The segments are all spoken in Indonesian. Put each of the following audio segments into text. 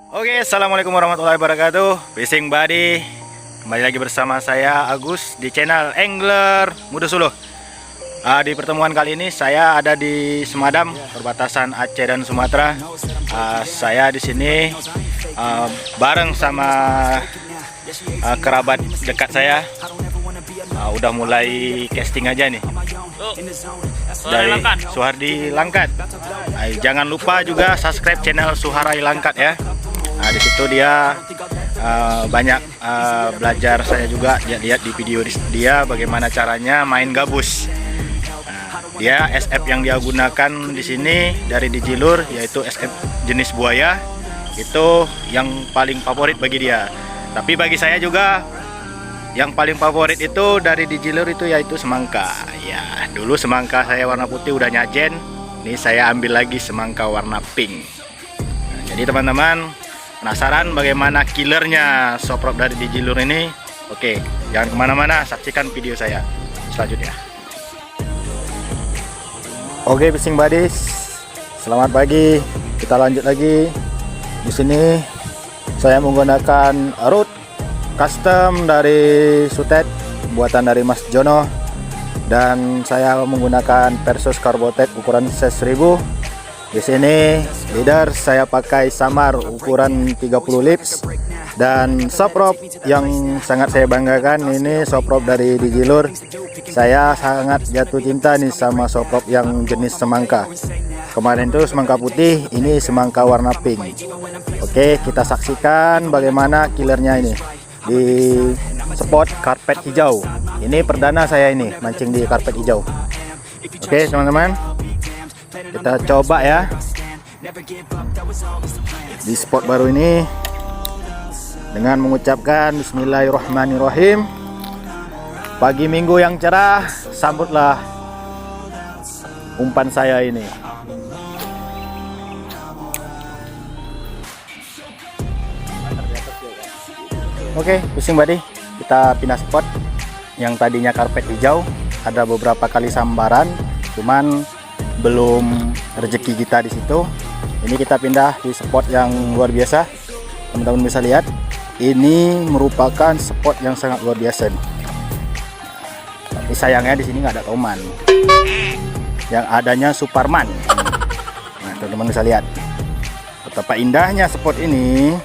Oke, assalamualaikum warahmatullahi wabarakatuh. Fishing Buddy, kembali lagi bersama saya Agus di channel Angler Muda Suluh. Di pertemuan kali ini saya ada di Semadam, perbatasan Aceh dan Sumatera. Saya di sini bareng sama kerabat dekat saya. Udah mulai casting aja nih dari Suhardi Langkat. Jangan lupa juga subscribe channel Suharai Langkat ya. Di situ dia banyak belajar, saya juga lihat di video dia bagaimana caranya main gabus. Dia SF yang dia gunakan di sini dari Dijilur, yaitu SF jenis buaya. Itu yang paling favorit bagi dia. Tapi bagi saya juga yang paling favorit itu dari Dijilur itu yaitu semangka. Ya, dulu semangka saya warna putih udah nyajen. Ini saya ambil lagi semangka warna pink. Jadi teman-teman penasaran bagaimana killernya soprop dari Dijilur ini? Oke, jangan kemana-mana, saksikan video saya selanjutnya. Oke, fishing buddies, selamat pagi. Kita lanjut lagi. Di sini saya menggunakan root custom dari Sutet, buatan dari Mas Jono, dan saya menggunakan Persus Carbotek ukuran size 1000. Di sini leader saya pakai Samar ukuran 30 lips, dan soprop yang sangat saya banggakan ini soprop dari Dijilur. Saya sangat jatuh cinta nih sama soprop yang jenis semangka. Kemarin itu semangka putih, ini semangka warna pink. Oke, kita saksikan bagaimana killernya ini di spot karpet hijau. Ini perdana saya ini mancing di karpet hijau. Oke teman-teman, kita coba ya di spot baru ini dengan mengucapkan Bismillahirrahmanirrahim. Pagi minggu yang cerah, sambutlah umpan saya ini. Oke, fishing buddy, kita pindah spot. Yang tadinya karpet hijau, ada beberapa kali sambaran, cuman belum rezeki kita di situ. Ini kita pindah di spot yang luar biasa. Teman-teman bisa lihat, ini merupakan spot yang sangat luar biasa nih. Tapi sayangnya di sini nggak ada Toman, yang adanya Superman. Nah, teman-teman bisa lihat betapa indahnya spot ini.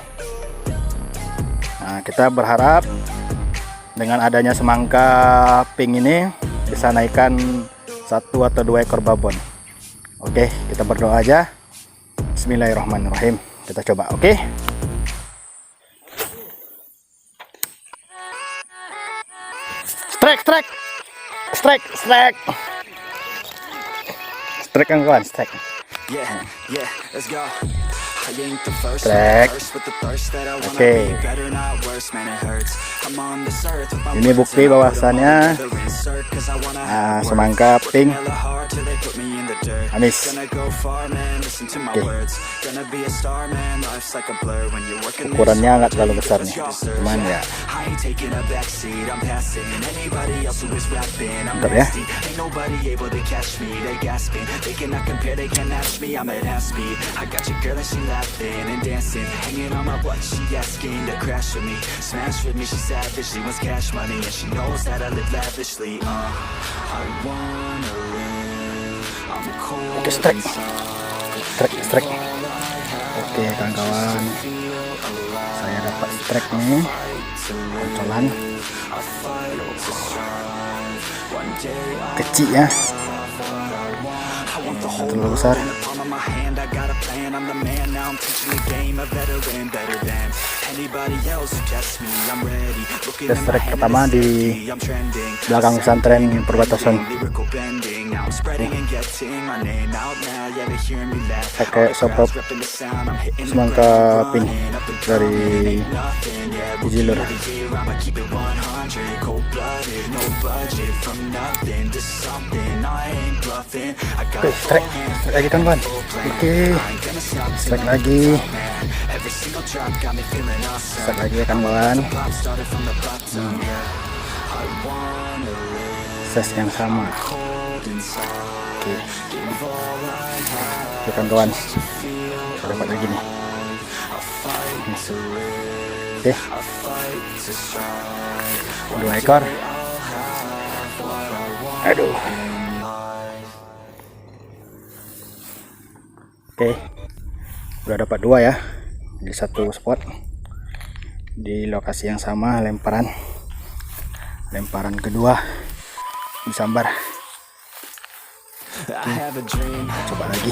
Nah, kita berharap dengan adanya semangka pink ini bisa naikkan 1 atau 2 ekor babon. Oke, kita berdoa aja. Bismillahirrahmanirrahim. Kita coba, oke? Strike kan kawan, strike. Strike. Oke. Ini bukti bahwasannya semangka pink amis. Ukurannya nggak terlalu besar nih, cuman ya mantap ya. Oke, strike. Oke kawan-kawan, saya dapat strike nih, koncolan kecil ya, terlalu besar. Kita strike pertama di belakang pesantren perbatasan. Pakai soprop semangka pink dari Dijilur. Oke, strike lagi kawan. Oke, strike lagi. Strike lagi ya kawan. Size yang sama. Oke, kawan, saya dapat lagi nih. Oke, 2 ekor. Aduh. Oke, udah dapat 2 ya di satu spot di lokasi yang sama. Lemparan kedua disambar. Coba lagi.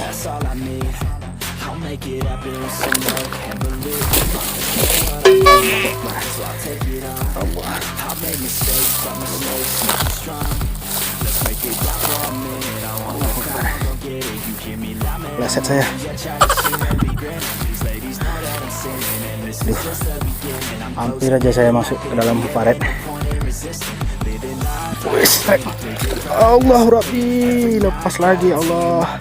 Pleset saya. Duh, hampir aja saya masuk ke dalam paret. Allah Rabbi, lepas lagi. Allah.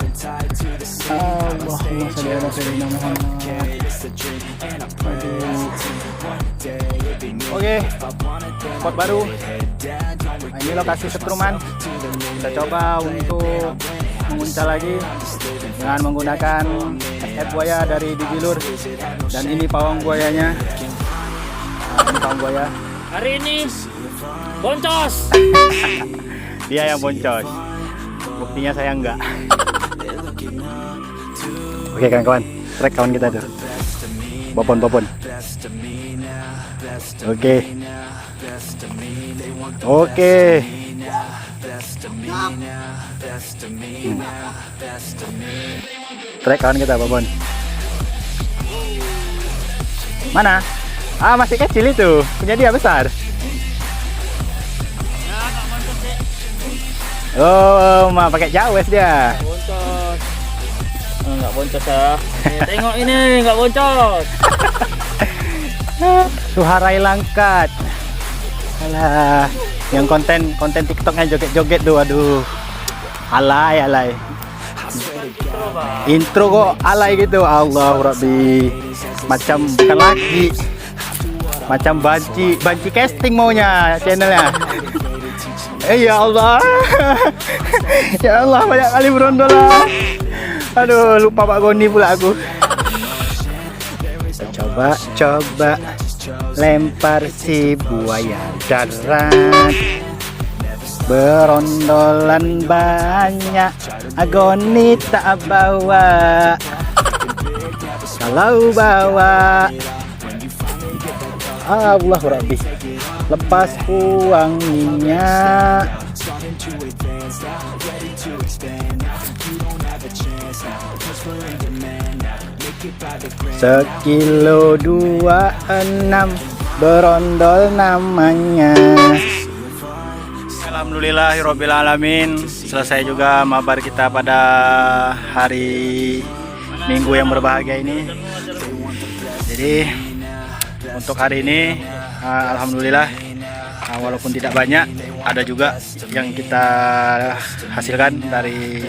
Allahumma shalli ala sayyidina Muhammad. Oke, spot baru. Nah, ini lokasi setruman. Kita coba untuk menguncal lagi dengan menggunakan SF buaya dari Digilur. Dan ini pawang buayanya. Nah, ini pawang buaya. Hari ini boncos. Dia yang boncos. Buktinya saya enggak. Oke kawan-kawan, trek kawan kita tuh. Popon. Oke. Trek kawan kita, Popon. Mana? Ah, masih kecil itu. Punya dia besar. Oh, mah pakai jawes dia. Boncos. Enggak boncos ya. Tengok ini, enggak boncos. Suharai Langkat. Alah, yang konten TikToknya joget-joget tuh, aduh. Alay. Intro kok alay gitu. Allah Rabbi. Macam bukan lagi. Macam banci casting maunya channelnya. Ya Allah. Ya Allah, banyak kali berondol lah. Aduh, lupa Pak Goni pula aku. Coba lempar si buaya darat. Berondolan banyak, Goni tak bawa. Kalau bawa, Allah Rabbi, lepas uang minyak. Sekilo 26 berondol namanya. Alhamdulillahirabbil alamin. Selesai juga mabar kita pada hari Minggu yang berbahagia ini. Jadi untuk hari ini alhamdulillah, walaupun tidak banyak, ada juga yang kita hasilkan dari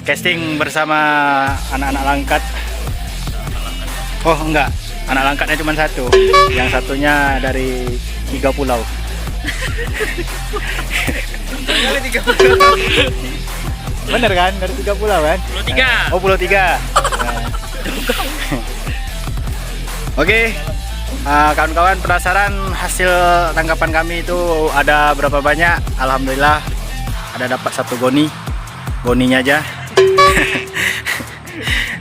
casting bersama anak-anak Langkat. Oh enggak, anak Langkatnya cuma satu, yang satunya dari 3 pulau. Bener kan, dari 3 pulau kan? Pulau 3. Oh, Pulau 3. Oke, kawan-kawan penasaran hasil tangkapan kami itu ada berapa banyak? Alhamdulillah ada dapat 1 goninya aja.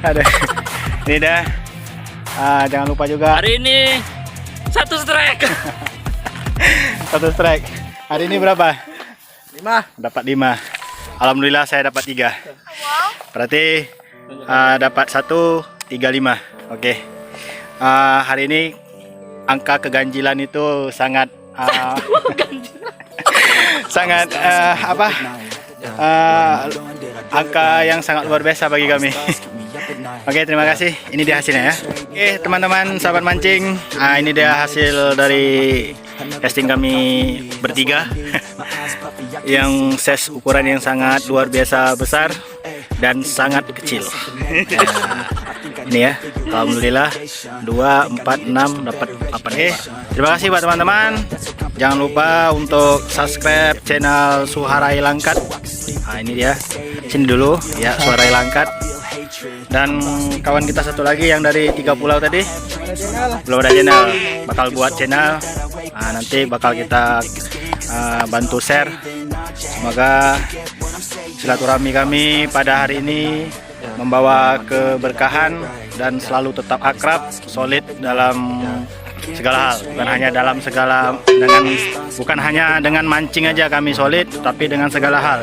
Ada. Ini dah. Jangan lupa juga. Hari ini 1 strike. 1 strike. Hari ini berapa? 5. Dapat 5. Alhamdulillah saya dapat 3. Berarti dapat 1, 3, 5. Oke. Hari ini angka keganjilan itu sangat sangat angka yang sangat luar biasa bagi kami. Oke, terima kasih. Ini dia hasilnya ya. Oke, teman-teman sahabat mancing, ini dia hasil dari casting kami bertiga. Yang size ukuran yang sangat luar biasa besar dan sangat kecil. Ini ya, alhamdulillah 2, 4, 6 dapat 8. Terima kasih buat teman-teman. Jangan lupa untuk subscribe channel Suharai Langkat. Ini dia. Sini dulu ya, Suharai Langkat. Dan kawan kita satu lagi yang dari 3 pulau tadi belum ada channel, bakal buat channel. Nanti bakal kita bantu share. Semoga silaturahmi kami pada hari ini membawa keberkahan dan selalu tetap akrab, solid dalam segala hal. Bukan hanya dengan mancing aja kami solid, tapi dengan segala hal.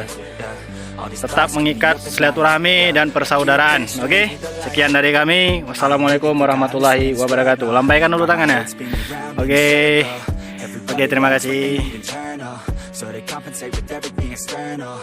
Tetap mengikat silaturahmi dan persaudaraan. Oke, sekian dari kami. Wassalamualaikum warahmatullahi wabarakatuh. Lambaikan dulu tangannya. Oke, terima kasih.